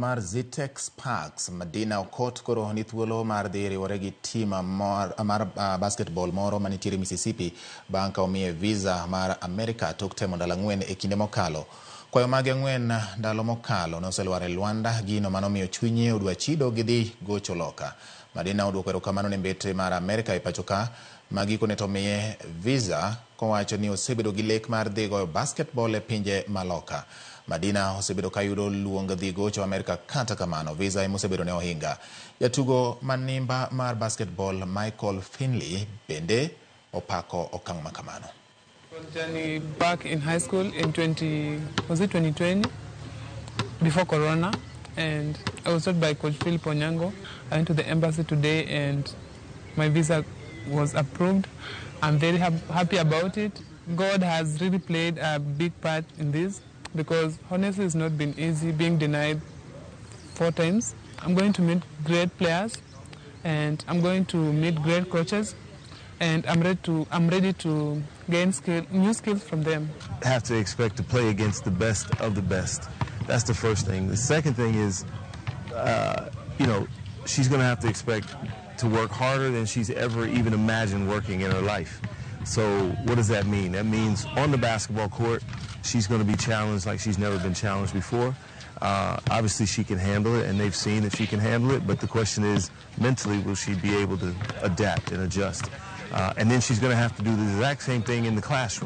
mar Zitex Parks, Madina Okot koro ni thuolo mar dhi riwore gi team mar basketball moro manitiere Mississippi bang' ka omiye visa mar Amerka tok temo ndalo 4 e kinde mokalo. Kwayo mage 4 ndalo mokalo noselwar e Luanda, gino manomiyo chunye odwa chido gi dhi gocho loka. Madina odwoko erokamano ne mbete mar Amerka e pacho ka magikone to miye visa kowacho ni osebedo gi lek mar dhi goyo basketball e pinje maloka. Madina osebedo ka yudo luong dhi gocho Amerka, kata kamano visa emosebedo ne ohinga. Jatugo manimba mar basketball Michael Finley bende opako okang' makamano. Journey back in high school in 2020 before Corona, and I was taught by Coach Phil Ponyango. I went to the embassy today and my visa was approved. I'm very happy about it. God has really played a big part in this, because honestly it's not been easy being denied 4 times. I'm going to meet great players and I'm going to meet great coaches, and I'm ready to gain new skills from them. Have to expect to play against the best of the best. That's the first thing. The second thing is, she's going to have to expect to work harder than she's ever even imagined working in her life. So what does that mean? That means on the basketball court, she's going to be challenged like she's never been challenged before. Obviously she can handle it, and they've seen that she can handle it, but the question is, mentally, will she be able to adapt and adjust? And then she's going to have to do the exact same thing in the classroom.